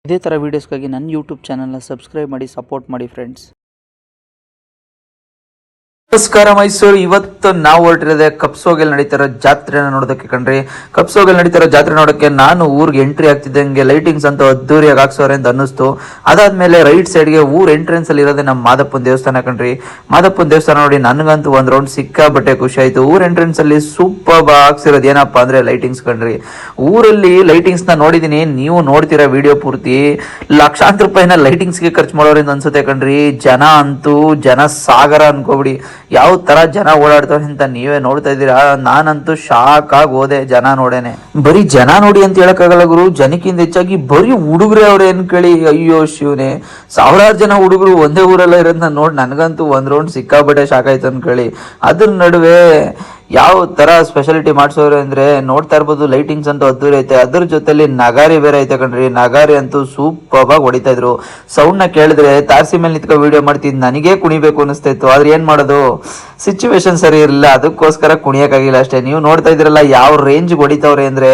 ಇದೇ ಥರ ವೀಡಿಯೋಸ್ಗಾಗಿ ನನ್ನ ಯೂಟ್ಯೂಬ್ ಚಾನಲ್ನ ಸಬ್ಸ್ಕ್ರೈಬ್ ಮಾಡಿ ಸಪೋರ್ಟ್ ಮಾಡಿ ಫ್ರೆಂಡ್ಸ್. ನಮಸ್ಕಾರ ಮೈಸೂರು. ಇವತ್ತು ನಾವು ಹೊರಟಿರೋದೆ ಕಪ್ಸೋಗೆಲ್ ನಡೀತಿರೋ ಜಾತ್ರೆನ ನೋಡೋದಕ್ಕೆ ಕಣ್ರಿ. ಕಪ್ಸೋಗೆಲ್ ನಡೀತಿರೋ ಜಾತ್ರೆ ನೋಡೋಕ್ಕೆ ನಾನು ಊರಿಗೆ ಎಂಟ್ರಿ ಆಗ್ತಿದ್ದಂಗೆ ಲೈಟಿಂಗ್ಸ್ ಅಂತ ಅದ್ದೂರಿಯಾಗಿ ಹಾಕ್ಸೋರೆ ಅಂತ ಅನ್ನಿಸ್ತು. ಅದಾದ್ಮೇಲೆ ರೈಟ್ ಸೈಡ್ಗೆ ಊರ್ ಎಂಟ್ರೆನ್ಸ್ ಅಲ್ಲಿ ಇರೋದೇ ನಮ್ಮ ಮಾದಪ್ಪನ ದೇವಸ್ಥಾನ ಕಣ್ರಿ. ಮಾದಪ್ಪನ ದೇವಸ್ಥಾನ ನೋಡಿ ನನಗಂತೂ ಒಂದ್ ರೌಂಡ್ ಸಿಕ್ಕಾಬಟ್ಟೆ ಖುಷಿ ಆಯ್ತು. ಊರ್ ಎಂಟ್ರೆನ್ಸ್ ಅಲ್ಲಿ ಸೂಪರ್ ಹಾಕ್ಸಿರೋದು ಏನಪ್ಪಾ ಅಂದ್ರೆ ಲೈಟಿಂಗ್ಸ್ ಕಣ್ರಿ. ಊರಲ್ಲಿ ಲೈಟಿಂಗ್ಸ್ ನ ನೋಡಿದೀನಿ, ನೀವು ನೋಡ್ತೀರಾ ವಿಡಿಯೋ ಪೂರ್ತಿ. ಲಕ್ಷಾಂತರ ರೂಪಾಯಿನ ಲೈಟಿಂಗ್ಸ್ ಗೆ ಖರ್ಚು ಮಾಡೋರಿಂದ ಅನ್ಸುತ್ತೆ ಕಣ್ರಿ. ಜನ ಅಂತೂ ಜನ ಸಾಗರ ಅನ್ಕೋಬಿಡಿ. ಯಾವ ತರ ಜನ ಓಡಾಡ್ತಾರೆ ಅಂತ ನೀವೇ ನೋಡ್ತಾ ಇದ್ದೀರಾ. ನಾನಂತೂ ಶಾಕ್ ಆಗಿ ಹೋದೆ ಜನ ನೋಡೇನೆ. ಬರೀ ಜನ ನೋಡಿ ಅಂತ ಹೇಳಕ್ಕಾಗಲ್ಲ ಗುರು, ಜನಕ್ಕಿಂತ ಹೆಚ್ಚಾಗಿ ಬರೀ ಹುಡುಗರೇ ಅವ್ರೆ ಅನ್ಕೇಳಿ. ಅಯ್ಯೋ ಶಿವನೇ, ಸಾವಿರಾರು ಜನ ಹುಡುಗರು ಒಂದೇ ಊರೆಲ್ಲ ಇರೋದನ್ನ ನೋಡಿ ನನಗಂತೂ ಒಂದ್ ರೌಂಡ್ ಸಿಕ್ಕಾಬಟ್ಟೆ ಶಾಕ್ ಆಯ್ತು ಅನ್ಕೇಳಿ. ಅದ್ರ ನಡುವೆ ಯಾವ ತರ ಸ್ಪೆಷಾಲಿಟಿ ಮಾಡ್ಸೋರು ಅಂದ್ರೆ ನೋಡ್ತಾ ಇರ್ಬೋದು, ಲೈಟಿಂಗ್ಸ್ ಅಂತೂ ಅದ್ದೂರಿ ಐತೆ. ಅದ್ರ ಜೊತೆಲಿ ನಗಾರಿ ಬೇರೆ ಐತೆ ಕಣ್ರಿ. ನಗಾರಿ ಅಂತೂ ಸೂಪರ್ ಆಗಿ ಹೊಡಿತಾ ಇದ್ರು. ಸೌಂಡ್ ನ ಕೇಳಿದ್ರೆ ತಾರಸಿ ಮೇಲೆ ನಿಂತ್ಕೊ ವಿಡಿಯೋ ಮಾಡ್ತಿದ್ ನನಗೆ ಕುಣಿಬೇಕು ಅನಿಸ್ತಾ ಇತ್ತು. ಆದ್ರೆ ಏನ್ ಮಾಡೋದು, ಸಿಚುವೇಶನ್ ಸರಿ ಇರಲಿಲ್ಲ, ಅದಕ್ಕೋಸ್ಕರ ಕುಣಿಯಕ್ಕಾಗಿಲ್ಲ ಅಷ್ಟೇ. ನೀವು ನೋಡ್ತಾ ಇದ್ರಲ್ಲ ಯಾವ ರೇಂಜ್ ಹೊಡಿತಾವ್ರೆ ಅಂದ್ರೆ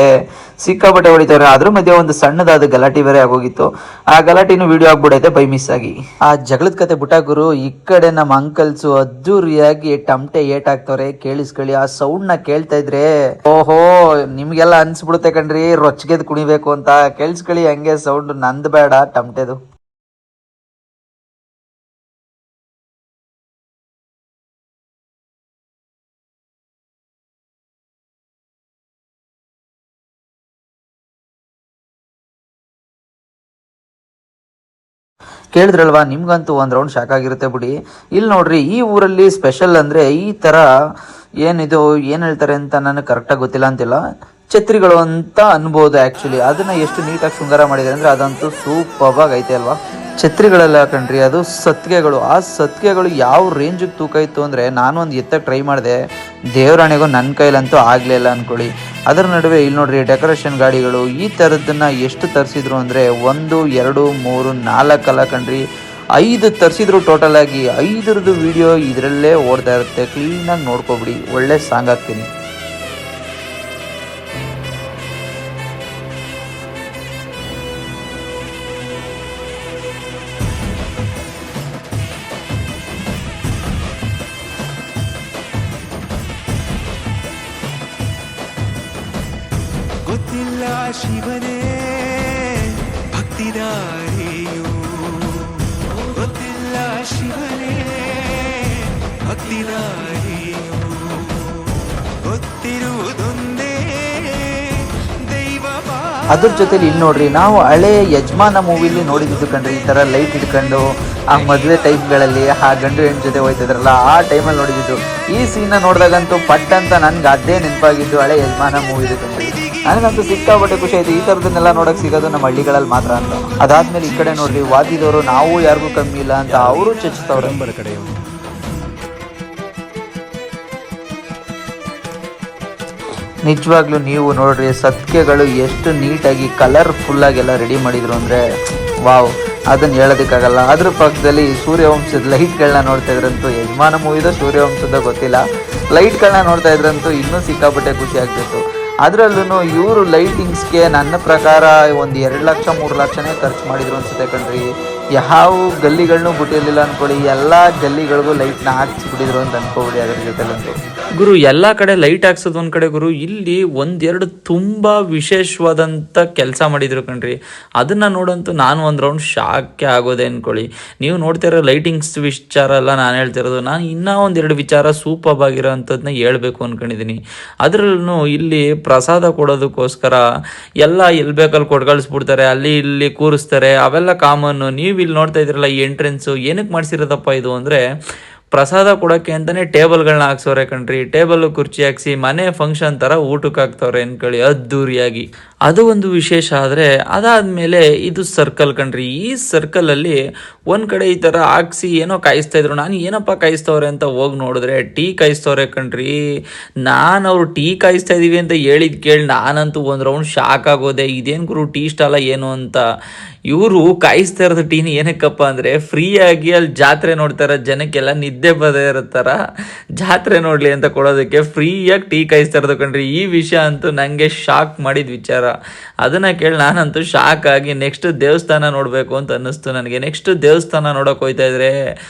ಸಿಕ್ಕಾಪಟ್ಟೆ ಹೊಡಿತಾವ್ರೆ. ಅದ್ರ ಮಧ್ಯೆ ಒಂದು ಸಣ್ಣದಾದ ಗಲಾಟೆ ಬೇರೆ ಆಗೋಗಿತ್ತು. ಆ ಗಲಾಟಿನೂ ವಿಡಿಯೋ ಆಗ್ಬಿಡೈತೆ ಬೈ ಮಿಸ್ ಆಗಿ. ಆ ಜಗಳದ ಕತೆ ಬುಟ್ಟ ಗುರು. ಈ ಕಡೆ ನಮ್ಮ ಅಂಕಲ್ಸು ಅದ್ದೂರಿಯಾಗಿ ಟಮಟೆ ಏಟ್ ಹಾಕ್ತವ್ರೆ, ಕೇಳಿಸ್ಕೊಳ್ಳಿ. ಆ ಸೌಂಡ್ ನ ಕೇಳ್ತಾ ಇದ್ರೆ ಓಹೋ ನಿಮ್ಗೆಲ್ಲ ಅನ್ಸ್ಬಿಡುತ್ತೆ ಕಣ್ರಿ ರೊಚ್ಗೆದ್ ಕುಣಿಬೇಕು ಅಂತ. ಕೇಳಿಸ್ಕೊಳ್ಳಿ ಹಂಗೆ ಸೌಂಡ್, ನಂದ್ ಬೇಡ ಟಮಟೆದು. ಕೇಳಿದ್ರಲ್ವಾ, ನಿಮ್ಗಂತೂ ಒಂದ್ ರೌಂಡ್ ಶಾಕ್ ಆಗಿರುತ್ತೆ ಬಿಡಿ. ಇಲ್ಲಿ ನೋಡ್ರಿ, ಈ ಊರಲ್ಲಿ ಸ್ಪೆಷಲ್ ಅಂದ್ರೆ ಈ ತರ ಏನಿದು ಏನ್ ಹೇಳ್ತಾರೆ ಅಂತ ನನಗೆ ಕರೆಕ್ಟಾಗಿ ಗೊತ್ತಿಲ್ಲ ಅಂತಿಲ್ಲ, ಛತ್ರಿಗಳು ಅಂತ ಅನ್ಬೋದು ಆಕ್ಚುಲಿ. ಅದನ್ನ ಎಷ್ಟು ನೀಟಾಗಿ ಶೃಂಗಾರ ಮಾಡಿದ್ರೆ ಅಂದ್ರೆ ಅದಂತೂ ಸೂಪರ್ ಆಗಿ ಐತೆ ಅಲ್ವಾ. ಛತ್ರಿಗಳೆಲ್ಲ ಕಣ್ರಿ, ಅದು ಸತ್ಗೆಗಳು. ಆ ಸತ್ಗೆಗಳು ಯಾವ ರೇಂಜಿಗೆ ತೂಕ ಇತ್ತು ಅಂದ್ರೆ ನಾನು ಒಂದು ಎತ್ತಕ್ಕೆ ಟ್ರೈ ಮಾಡಿದೆ, ದೇವರಾಣೆಗೂ ನನ್ನ ಕೈಲಂತೂ ಆಗ್ಲಿಲ್ಲ ಅನ್ಕೊಳ್ಳಿ. ಅದರ ನಡುವೆ ಇಲ್ಲಿ ನೋಡ್ರಿ ಡೆಕೋರೇಷನ್ ಗಾಡಿಗಳು ಈ ಥರದನ್ನ ಎಷ್ಟು ತರಿಸಿದ್ರು ಅಂದರೆ 1 2 3 4 ಅಲ್ಲ ಕಣ್ರಿ, 5 ತರಿಸಿದ್ರು. ಟೋಟಲ್ ಆಗಿ 5ರದ್ದು ವಿಡಿಯೋ ಇದರಲ್ಲೇ ಓಡ್ತಾ ಇರುತ್ತೆ. ಕ್ಲೀನಾಗಿ ನೋಡ್ಕೊಬಿಡಿ, ಒಳ್ಳೆ ಸಾಂಗ್ ಹಾಕ್ತೀನಿ. ಗೊತ್ತಿಲ್ಲ ಶಿವನೇ ಭಕ್ತಿದಾರಿಯು, ಗೊತ್ತಿಲ್ಲ ಶಿವನೇ ಭಕ್ತಿದಾರಿಯು, ಗೊತ್ತಿರುವುದೊಂದೇ ದೈವ. ಅದ್ರ ಜೊತೆಲಿ ಇಲ್ಲಿ ನೋಡ್ರಿ, ನಾವು ಹಳೆ ಯಜಮಾನ ಮೂವಿಲಿ ನೋಡಿದ್ದು ಕಣ್ರಿ, ಈ ತರ ಲೈಟ್ ಇಟ್ಕೊಂಡು ಆ ಮದುವೆ ಟೈಮ್ಗಳಲ್ಲಿ ಆ ಗಂಡು ಹೆಣ್ಣು ಜೊತೆ ಹೋಯ್ತಿದ್ರಲ್ಲ, ಆ ಟೈಮಲ್ಲಿ ನೋಡಿದ್ದು. ಈ ಸೀನ್ ನೋಡಿದಾಗಂತೂ ಪಟ್ ಅಂತ ನನ್ಗೆ ಅದೇ ನೆನಪಾಗಿದ್ದು ಹಳೆ ಯಜಮಾನ ಮೂವಿದು ಕಣ್ರಿ. ನನಗಂತೂ ಸಿಕ್ಕಾಪಟ್ಟೆ ಖುಷಿ ಆಯ್ತು. ಈ ಥರದನ್ನೆಲ್ಲ ನೋಡಕ್ ಸಿಗೋದು ನಮ್ಮ ಹಳ್ಳಿಗಳಲ್ಲಿ ಮಾತ್ರ ಅಂತ. ಅದಾದ್ಮೇಲೆ ಈ ಕಡೆ ನೋಡ್ರಿ, ವಾದಿದವರು ನಾವು ಯಾರಿಗೂ ಕಮ್ಮಿ ಇಲ್ಲ ಅಂತ ಅವರು ಚಚ್ಚುತ್ತವ್ರೆ. ನಿಜವಾಗ್ಲೂ ನೀವು ನೋಡ್ರಿ, ಸತ್ಕೆಗಳು ಎಷ್ಟು ನೀಟಾಗಿ ಕಲರ್ಫುಲ್ ಆಗೆಲ್ಲ ರೆಡಿ ಮಾಡಿದ್ರು ಅಂದ್ರೆ ವಾವ್, ಅದನ್ನ ಹೇಳೋದಕ್ಕಾಗಲ್ಲ. ಅದ್ರ ಪಕ್ಕದಲ್ಲಿ ಸೂರ್ಯವಂಶದ ಲೈಟ್ಗಳನ್ನ ನೋಡ್ತಾ ಇದ್ರಂತೂ, ಯಜಮಾನ ಮೂವಿದ ಸೂರ್ಯವಂಶದ ಗೊತ್ತಿಲ್ಲ, ಲೈಟ್ಗಳನ್ನ ನೋಡ್ತಾ ಇದ್ರಂತೂ ಇನ್ನೂ ಸಿಕ್ಕಾಪಟ್ಟೆ ಖುಷಿ ಆಗ್ತಿತ್ತು. ಅದರಲ್ಲೂ ಇವರು ಲೈಟಿಂಗ್ಸ್ಗೆ ನನ್ನ ಪ್ರಕಾರ ಒಂದು 2 ಲಕ್ಷ 3 ಲಕ್ಷನೇ ಖರ್ಚು ಮಾಡಿದ್ರು ಅನ್ಸುತ್ತೆ ಕಣ್ರಿ. ಯಾವ ಗಲ್ಲಿಗಳನ್ನೂ ಬಿಟ್ಟಿರಲಿಲ್ಲ ಅನ್ಕೊಳ್ಳಿ, ಎಲ್ಲ ಗಲ್ಲಿಗಳಿಗೂ ಲೈಟ್ನ ಹಾಕ್ಸಿಬಿಟ್ಟಿದ್ರು ಅಂತ ಅನ್ಕೋಬಿಡಿ. ಅದ್ರ ಜೊತೆಲಂತೂ ಗುರು ಎಲ್ಲ ಕಡೆ ಲೈಟ್ ಹಾಕ್ಸೋದು ಒಂದ್ ಕಡೆ ಗುರು, ಇಲ್ಲಿ 1-2 ತುಂಬಾ ವಿಶೇಷವಾದಂತ ಕೆಲಸ ಮಾಡಿದ್ರು ಕಣ್ರಿ. ಅದನ್ನ ನೋಡಂತೂ ನಾನು ಒಂದ್ ರೌಂಡ್ ಶಾಕ್ ಆಗೋದೆ ಅನ್ಕೊಳ್ಳಿ. ನೀವು ನೋಡ್ತಿರೋ ಲೈಟಿಂಗ್ಸ್ ವಿಚಾರ ಅಲ್ಲ ನಾನು ಹೇಳ್ತಿರೋದು, ನಾನು ಇನ್ನೂ 1-2 ವಿಚಾರ ಸೂಪರ್ ಆಗಿರೋ ಅಂಥದ್ದನ್ನ ಹೇಳ್ಬೇಕು ಅನ್ಕೊಂಡಿದ್ದೀನಿ. ಅದರಲ್ಲೂ ಇಲ್ಲಿ ಪ್ರಸಾದ ಕೊಡೋದಕ್ಕೋಸ್ಕರ ಎಲ್ಲ ಎಲ್ಲಿ ಬೇಕಲ್ಲಿ ಕೊಟ್ಕಳಿಸ್ಬಿಡ್ತಾರೆ, ಅಲ್ಲಿ ಇಲ್ಲಿ ಕೂರಿಸ್ತಾರೆ, ಅವೆಲ್ಲ ಕಾಮನ್ನು. ನೀವು ಇಲ್ಲಿ ನೋಡ್ತಾ ಇದ್ರಲ್ಲ ಈ ಎಂಟ್ರೆನ್ಸು ಏನಕ್ಕೆ ಮಾಡಿಸಿರೋದಪ್ಪ ಇದು ಅಂದರೆ, ಪ್ರಸಾದ ಕೊಡೋಕ್ಕೆ ಅಂತಲೇ ಟೇಬಲ್ಗಳನ್ನ ಹಾಕ್ಸೋರೆ ಕಣ್ರಿ. ಟೇಬಲ್ ಕುರ್ಚಿ ಹಾಕ್ಸಿ ಮನೆ ಫಂಕ್ಷನ್ ಥರ ಊಟಕ್ಕೆ ಹಾಕ್ತವ್ರೆ ಅನ್ಕೊಳ್ಳಿ ಅದ್ದೂರಿಯಾಗಿ. ಅದು ಒಂದು ವಿಶೇಷ. ಆದರೆ ಅದಾದಮೇಲೆ ಇದು ಸರ್ಕಲ್ ಕಣ್ರಿ. ಈ ಸರ್ಕಲಲ್ಲಿ ಒಂದು ಕಡೆ ಈ ಥರ ಹಾಕ್ಸಿ ಏನೋ ಕಾಯಿಸ್ತಾ ಇದ್ರು. ನಾನು ಏನಪ್ಪ ಕಾಯಿಸ್ತವ್ರೆ ಅಂತ ಹೋಗಿ ನೋಡಿದ್ರೆ ಟೀ ಕಾಯಿಸ್ತವ್ರೆ ಕಣ್ರಿ. ನಾನು ಅವರು ಟೀ ಕಾಯಿಸ್ತಾ ಇದ್ದೀವಿ ಅಂತ ಹೇಳಿದ್ ಕೇಳಿ ನಾನಂತೂ ಒಂದು ರೌಂಡ್ ಶಾಕ್ ಆಗೋದೆ. ಇದೇನು ಗುರು ಟೀ ಸ್ಟಾಲ ಏನು ಅಂತ. ಇವರು ಕಾಯಿಸ್ತಾ ಇರೋದು ಟೀನ ಏನಕ್ಕಪ್ಪ ಅಂದರೆ ಫ್ರೀಯಾಗಿ ಅಲ್ಲಿ ಜಾತ್ರೆ ನೋಡ್ತಾರ ಜನಕ್ಕೆಲ್ಲ ನಿದ್ದೆ ಬದೇ ಇರುತ್ತಾರ, ಜಾತ್ರೆ ನೋಡಲಿ ಅಂತ ಕೊಡೋದಕ್ಕೆ ಫ್ರೀಯಾಗಿ ಟೀ ಕಾಯಿಸ್ತಾ ಇರೋದು ಕಣ್ರಿ. ಈ ವಿಷಯ ಅಂತೂ ನನಗೆ ಶಾಕ್ ಮಾಡಿದ ವಿಚಾರ. ಅದನ್ನು ಕೇಳಿ ನಾನಂತೂ ಶಾಕ್ ಆಗಿ ನೆಕ್ಸ್ಟ್ ದೇವಸ್ಥಾನ ನೋಡಬೇಕು ಅಂತ ಅನ್ನಿಸ್ತು ನನಗೆ. ನೆಕ್ಸ್ಟ್ ದೇವಸ್ಥಾನ ನೋಡೋಕೆ ಹೋಗ್ತಾ ಇದ್ರೆ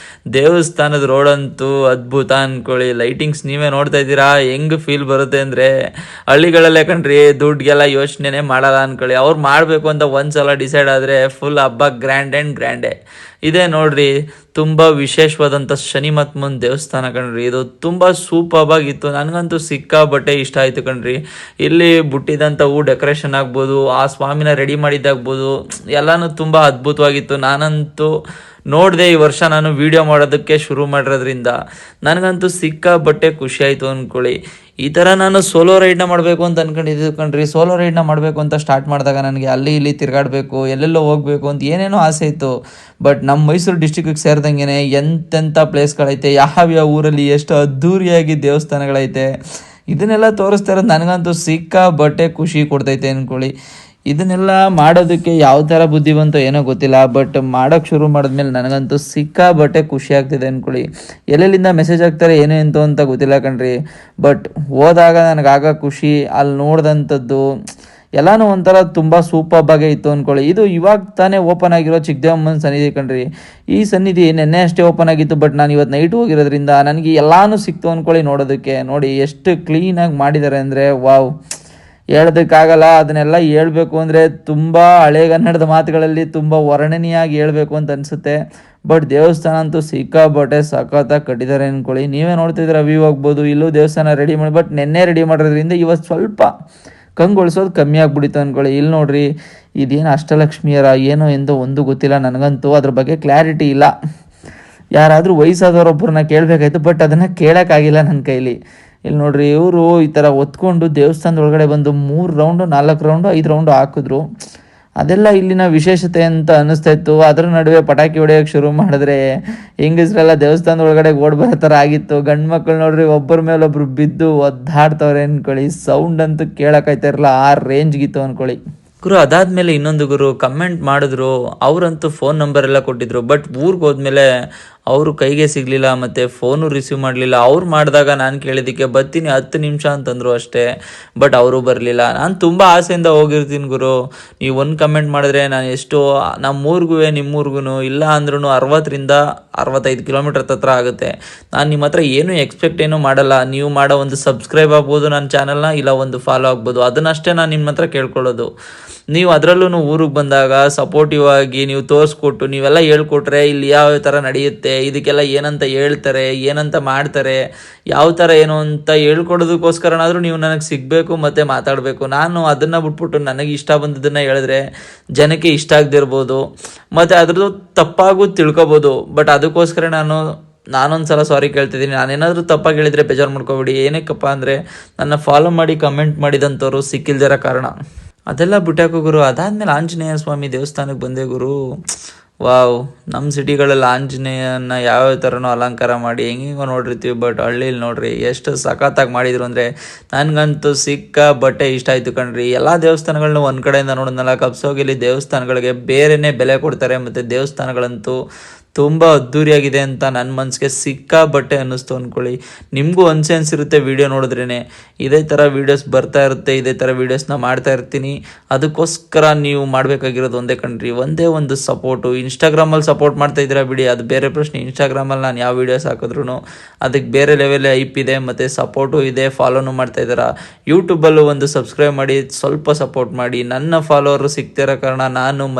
ದೇವಸ್ಥಾನದ ರೋಡಂತೂ ಅದ್ಭುತ ಅನ್ಕೊಳ್ಳಿ. ಲೈಟಿಂಗ್ಸ್ ನೀವೇ ನೋಡ್ತಾ ಇದ್ದೀರಾ ಹೆಂಗೆ ಫೀಲ್ ಬರುತ್ತೆ ಅಂದರೆ, ಹಳ್ಳಿಗಳಲ್ಲೇ ಕಣ್ರಿ ದುಡ್ಡಿಗೆಲ್ಲ ಯೋಚನೆನೇ ಮಾಡಲ್ಲ ಅನ್ಕೊಳ್ಳಿ. ಅವ್ರು ಮಾಡಬೇಕು ಅಂತ ಒಂದ್ಸಲ ಡಿಸೈಡ್ ಆದರೆ ಫುಲ್ ಹಬ್ಬ ಗ್ರ್ಯಾಂಡೇ ಇದೆ ನೋಡ್ರಿ. ತುಂಬ ವಿಶೇಷವಾದಂಥ ಶನಿ ಮಹಾತ್ಮನ ದೇವಸ್ಥಾನ ಕಣ್ರಿ. ಇದು ತುಂಬ ಸೂಪರ್ ಆಗಿತ್ತು, ನನಗಂತೂ ಸಿಕ್ಕಾಬಟ್ಟೆ ಇಷ್ಟ ಆಯಿತು ಕಣ್ರಿ. ಇಲ್ಲಿ ಬುಟ್ಟಿದಂಥ ಡೆಕೋರೇಷನ್ ಆಗ್ಬೋದು, ಆ ಸ್ವಾಮಿನ ರೆಡಿ ಮಾಡಿದ್ದಾಗ್ಬೋದು, ಎಲ್ಲನೂ ತುಂಬ ಅದ್ಭುತವಾಗಿತ್ತು. ನಾನಂತೂ ನೋಡಿದೆ ಈ ವರ್ಷ ನಾನು ವಿಡಿಯೋ ಮಾಡೋದಕ್ಕೆ ಶುರು ಮಾಡಿರೋದ್ರಿಂದ ನನಗಂತೂ ಸಿಕ್ಕಾಬಟ್ಟೆ ಖುಷಿ ಆಯಿತು ಅಂದ್ಕೊಳ್ಳಿ. ಈ ಥರ ನಾನು ಸೋಲೋ ರೈಡ್ನ ಮಾಡಬೇಕು ಅಂತ ಅಂದ್ಕೊಂಡಿದ್ದು ಕಣ್ರಿ. ಸೋಲೋ ರೈಡ್ನ ಮಾಡಬೇಕು ಅಂತ ಸ್ಟಾರ್ಟ್ ಮಾಡಿದಾಗ ನನಗೆ ಅಲ್ಲಿ ಇಲ್ಲಿ ತಿರುಗಾಡಬೇಕು, ಎಲ್ಲೆಲ್ಲೋ ಹೋಗಬೇಕು ಅಂತ ಏನೇನೋ ಆಸೆ ಇತ್ತು. ಬಟ್ ನಮ್ಮ ಮೈಸೂರು ಡಿಸ್ಟಿಕ್ಕಿಗೆ ಸೇರಿದಂಗೆ ಎಂತೆಂಥ ಪ್ಲೇಸ್ಗಳೈತೆ, ಯಾವ್ಯಾವ ಊರಲ್ಲಿ ಎಷ್ಟು ಅದ್ಧೂರಿಯಾಗಿ ದೇವಸ್ಥಾನಗಳೈತೆ, ಇದನ್ನೆಲ್ಲ ತೋರಿಸ್ತಾ ಇರೋದು ನನಗಂತೂ ಸಿಕ್ಕಾಬಟ್ಟೆ ಖುಷಿ ಕೊಡ್ತೈತೆ ಅಂದ್ಕೊಳ್ಳಿ. ಇದನ್ನೆಲ್ಲ ಮಾಡೋದಕ್ಕೆ ಯಾವ ಥರ ಬುದ್ಧಿ ಬಂತು ಏನೋ ಗೊತ್ತಿಲ್ಲ, ಬಟ್ ಮಾಡೋಕ್ಕೆ ಶುರು ಮಾಡಿದ್ಮೇಲೆ ನನಗಂತೂ ಸಿಕ್ಕಾಬಟ್ಟೆ ಖುಷಿ ಆಗ್ತಿದೆ ಅಂದ್ಕೊಳ್ಳಿ. ಎಲ್ಲೆಲ್ಲಿಂದ ಮೆಸೇಜ್ ಆಗ್ತಾರೆ ಏನೋ ಎಂತೋ ಅಂತ ಗೊತ್ತಿಲ್ಲ ಕಣ್ರಿ. ಬಟ್ ಹೋದಾಗ ನನಗಾಗ ಖುಷಿ, ಅಲ್ಲಿ ನೋಡಿದಂಥದ್ದು ಎಲ್ಲನೂ ಒಂಥರ ತುಂಬ ಸೂಪರ್ಬಾಗೇ ಇತ್ತು ಅಂದ್ಕೊಳ್ಳಿ. ಇದು ಇವಾಗ ತಾನೇ ಓಪನ್ ಆಗಿರೋ ಚಿಕ್ಕದೇವಮ್ಮನ ಸನ್ನಿಧಿ ಕಣ್ರಿ. ಈ ಸನ್ನಿಧಿ ನೆನ್ನೆ ಅಷ್ಟೇ ಓಪನ್ ಆಗಿತ್ತು, ಬಟ್ ನಾನು ಇವತ್ತು ನೈಟ್ ಹೋಗಿರೋದ್ರಿಂದ ನನಗೆ ಎಲ್ಲನೂ ಸಿಕ್ತು ಅಂದ್ಕೊಳ್ಳಿ ನೋಡೋದಕ್ಕೆ. ನೋಡಿ ಎಷ್ಟು ಕ್ಲೀನಾಗಿ ಮಾಡಿದ್ದಾರೆ ಅಂದರೆ ವಾವ್, ಹೇಳೋದಕ್ಕಾಗಲ್ಲ. ಅದನ್ನೆಲ್ಲ ಹೇಳ್ಬೇಕು ಅಂದರೆ ತುಂಬ ಹಳೆಗನ್ನಡದ ಮಾತುಗಳಲ್ಲಿ ತುಂಬ ವರ್ಣನೀಯಾಗಿ ಹೇಳ್ಬೇಕು ಅಂತ ಅನಿಸುತ್ತೆ. ಬಟ್ ದೇವಸ್ಥಾನ ಅಂತೂ ಸಿಕ್ಕಾಬಟ್ಟೆ ಸಖತ್ತಾಗಿ ಕಟ್ಟಿದ್ದಾರೆ ಅಂದ್ಕೊಳ್ಳಿ. ನೀವೇ ನೋಡ್ತಿದ್ರೆ ವ್ಯೂ ಆಗ್ಬೋದು. ಇಲ್ಲೂ ದೇವಸ್ಥಾನ ರೆಡಿ ಮಾಡಿ, ಬಟ್ ನೆನ್ನೆ ರೆಡಿ ಮಾಡೋದ್ರಿಂದ ಇವತ್ತು ಸ್ವಲ್ಪ ಕಂಗೊಳಿಸೋದು ಕಮ್ಮಿ ಆಗ್ಬಿಡಿತ್ತು ಅಂದ್ಕೊಳ್ಳಿ. ಇಲ್ಲಿ ನೋಡ್ರಿ, ಇದೇನು ಅಷ್ಟಲಕ್ಷ್ಮಿಯರ ಏನೋ ಎಂದೋ ಒಂದು ಗೊತ್ತಿಲ್ಲ ನನಗಂತೂ, ಅದ್ರ ಬಗ್ಗೆ ಕ್ಲಾರಿಟಿ ಇಲ್ಲ. ಯಾರಾದರೂ ವಯಸ್ಸಾದವರೊಬ್ಬರನ್ನ ಕೇಳಬೇಕಾಯ್ತು, ಬಟ್ ಅದನ್ನು ಕೇಳೋಕ್ಕಾಗಿಲ್ಲ ನನ್ನ ಕೈಲಿ. ಇಲ್ಲಿ ನೋಡ್ರಿ, ಇವರು ಈ ಥರ ಒತ್ಕೊಂಡು ದೇವಸ್ಥಾನದ ಒಳಗಡೆ ಬಂದು 3 ರೌಂಡು 4 ರೌಂಡು 5 ರೌಂಡು ಹಾಕಿದ್ರು. ಅದೆಲ್ಲ ಇಲ್ಲಿನ ವಿಶೇಷತೆ ಅಂತ ಅನ್ನಿಸ್ತಾ ಇತ್ತು. ಅದರ ನಡುವೆ ಪಟಾಕಿ ಹೊಡೆಯೋಕ್ಕೆ ಶುರು ಮಾಡಿದ್ರೆ ಹೆಂಗಸ್ರೆಲ್ಲ ದೇವಸ್ಥಾನದ ಒಳಗಡೆ ಓಡ್ ಬರೋ ಥರ ಆಗಿತ್ತು. ಗಂಡು ಮಕ್ಕಳು ನೋಡ್ರಿ ಒಬ್ಬರ ಮೇಲೊಬ್ರು ಬಿದ್ದು ಒದ್ದಾಡ್ತವ್ರೆ ಅಂದ್ಕೊಳ್ಳಿ. ಸೌಂಡ್ ಅಂತೂ ಕೇಳೋಕ್ಕಾಯ್ತಾ ಇರಲ್ಲ, ಆ ರೇಂಜ್ಗಿತ್ತು ಅಂದ್ಕೊಳ್ಳಿ. ಗುರು ಅದಾದಮೇಲೆ ಇನ್ನೊಂದು ಗುರು ಕಮೆಂಟ್ ಮಾಡಿದ್ರು. ಅವರಂತೂ ಫೋನ್ ನಂಬರ್ ಎಲ್ಲ ಕೊಟ್ಟಿದ್ರು, ಬಟ್ ಊರಿಗೆ ಹೋದ್ಮೇಲೆ ಅವರು ಕೈಗೆ ಸಿಗಲಿಲ್ಲ ಮತ್ತು ಫೋನು ರಿಸೀವ್ ಮಾಡಲಿಲ್ಲ. ಅವ್ರು ಮಾಡಿದಾಗ ನಾನು ಕೇಳಿದ್ದಕ್ಕೆ ಬರ್ತೀನಿ 10 ನಿಮಿಷ ಅಂತಂದರು ಅಷ್ಟೇ, ಬಟ್ ಅವರು ಬರಲಿಲ್ಲ. ನಾನು ತುಂಬ ಆಸೆಯಿಂದ ಹೋಗಿರ್ತೀನಿ ಗುರು. ನೀವು ಒಂದು ಕಮೆಂಟ್ ಮಾಡಿದ್ರೆ ನಾನು ಎಷ್ಟೋ ನಮ್ಮೂರಿಗೂ ನಿಮ್ಮೂರಿಗೂ ಇಲ್ಲ ಅಂದ್ರೂ 60ರಿಂದ 65 ಕಿಲೋಮೀಟರ್ ಹತ್ರ ಆಗುತ್ತೆ. ನಾನು ನಿಮ್ಮ ಹತ್ರ ಏನೂ ಎಕ್ಸ್ಪೆಕ್ಟ್ ಏನೂ ಮಾಡಲ್ಲ. ನೀವು ಮಾಡೋ ಒಂದು ಸಬ್ಸ್ಕ್ರೈಬ್ ಆಗ್ಬೋದು ನನ್ನ ಚಾನಲ್ನ, ಇಲ್ಲ ಒಂದು ಫಾಲೋ ಆಗ್ಬೋದು, ಅದನ್ನಷ್ಟೇ ನಾನು ನಿಮ್ಮ ಹತ್ರ ಕೇಳ್ಕೊಳ್ಳೋದು. ನೀವು ಅದರಲ್ಲೂ ಊರಿಗೆ ಬಂದಾಗ ಸಪೋರ್ಟಿವ್ ಆಗಿ ನೀವು ತೋರಿಸ್ಕೊಟ್ಟು ನೀವೆಲ್ಲ ಹೇಳ್ಕೊಟ್ರೆ ಇಲ್ಲಿ ಯಾವ ಥರ ನಡೆಯುತ್ತೆ, ಇದಕ್ಕೆಲ್ಲ ಏನಂತ ಹೇಳ್ತಾರೆ, ಏನಂತ ಮಾಡ್ತಾರೆ, ಯಾವ ಥರ ಏನು ಅಂತ ಹೇಳ್ಕೊಡೋದಕ್ಕೋಸ್ಕರನಾದರೂ ನೀವು ನನಗೆ ಸಿಗಬೇಕು ಮತ್ತು ಮಾತಾಡಬೇಕು. ನಾನು ಅದನ್ನು ಬಿಟ್ಬಿಟ್ಟು ನನಗೆ ಇಷ್ಟ ಬಂದದನ್ನು ಹೇಳಿದ್ರೆ ಜನಕ್ಕೆ ಇಷ್ಟ ಆಗದಿರ್ಬೋದು ಮತ್ತು ಅದ್ರದ್ದು ತಪ್ಪಾಗೂ ತಿಳ್ಕೊಬೋದು. ಬಟ್ ಅದಕ್ಕೋಸ್ಕರ ನಾನೊಂದು ಸಲ ಸಾರಿ ಕೇಳ್ತಿದ್ದೀನಿ. ನಾನೇನಾದರೂ ತಪ್ಪಾಗಿ ಹೇಳಿದರೆ ಬೇಜಾರು ಮಾಡ್ಕೊಬೇಡಿ. ಏನಕ್ಕಪ್ಪ ಅಂದರೆ ನನ್ನ ಫಾಲೋ ಮಾಡಿ ಕಮೆಂಟ್ ಮಾಡಿದಂಥವ್ರು ಸಿಕ್ಕಿಲ್ದಿರೋ ಕಾರಣ. ಅದೆಲ್ಲ ಬಿಟ್ಟಾಕು ಗುರು. ಅದಾದಮೇಲೆ ಆಂಜನೇಯ ಸ್ವಾಮಿ ದೇವಸ್ಥಾನಕ್ಕೆ ಬಂದೆ ಗುರು. ವಾವ್, ನಮ್ಮ ಸಿಟಿಗಳಲ್ಲಿ ಆಂಜನೇಯನ ಯಾವ್ಯಾವ ಥರನೂ ಅಲಂಕಾರ ಮಾಡಿ ಹೆಂಗೋ ನೋಡಿರ್ತೀವಿ, ಬಟ್ ಹಳ್ಳೀಲಿ ನೋಡ್ರಿ ಎಷ್ಟು ಸಖತ್ತಾಗಿ ಮಾಡಿದ್ರು ಅಂದರೆ ನನಗಂತೂ ಸಿಕ್ಕಾಬಟ್ಟೆ ಇಷ್ಟ ಆಯಿತು ಕಣ್ರಿ. ಎಲ್ಲ ದೇವಸ್ಥಾನಗಳನ್ನೂ ಒಂದು ಕಡೆಯಿಂದ ನೋಡಿದ್ನಲ್ಲ, ಕಬ್ಸೋಗಿಲಿ ದೇವಸ್ಥಾನಗಳಿಗೆ ಬೇರೆಯೇ ಬೆಲೆ ಕೊಡ್ತಾರೆ ಮತ್ತು ದೇವಸ್ಥಾನಗಳಂತೂ ತುಂಬ ಅದ್ಧೂರಿಯಾಗಿದೆ ಅಂತ ನನ್ನ ಮನಸ್ಸಿಗೆ ಸಿಕ್ಕಾಬಟ್ಟೆ ಅನ್ನಿಸ್ತು ಅಂದ್ಕೊಳ್ಳಿ. ನಿಮಗೂ ಅನ್ಸಿರುತ್ತೆ ವಿಡಿಯೋ ನೋಡಿದ್ರೇ. ಇದೇ ಥರ ವೀಡಿಯೋಸ್ ಬರ್ತಾ ಇರುತ್ತೆ, ಇದೇ ಥರ ವೀಡಿಯೋಸ್ನ ಮಾಡ್ತಾ ಇರ್ತೀನಿ. ಅದಕ್ಕೋಸ್ಕರ ನೀವು ಮಾಡಬೇಕಾಗಿರೋದು ಒಂದೇ ಕಣ್ರಿ, ಒಂದೇ ಒಂದು ಸಪೋರ್ಟು. ಇನ್ಸ್ಟಾಗ್ರಾಮಲ್ಲಿ ಸಪೋರ್ಟ್ ಮಾಡ್ತಾ ಇದ್ದೀರಾ ಬಿಡಿ, ಅದು ಬೇರೆ ಪ್ರಶ್ನೆ. ಇನ್ಸ್ಟಾಗ್ರಾಮಲ್ಲಿ ನಾನು ಯಾವ ವೀಡಿಯೋಸ್ ಹಾಕಿದ್ರೂ ಅದಕ್ಕೆ ಬೇರೆ ಲೆವೆಲ್ ಐಪ್ ಇದೆ ಮತ್ತು ಸಪೋರ್ಟು ಇದೆ, ಫಾಲೋನು ಮಾಡ್ತಾ ಇದ್ದೀರಾ. ಯೂಟ್ಯೂಬಲ್ಲೂ ಒಂದು ಸಬ್ಸ್ಕ್ರೈಬ್ ಮಾಡಿ ಸ್ವಲ್ಪ ಸಪೋರ್ಟ್ ಮಾಡಿ. ನನ್ನ ಫಾಲೋವರು ಸಿಗ್ತಿರೋ ಕಾರಣ ನಾನು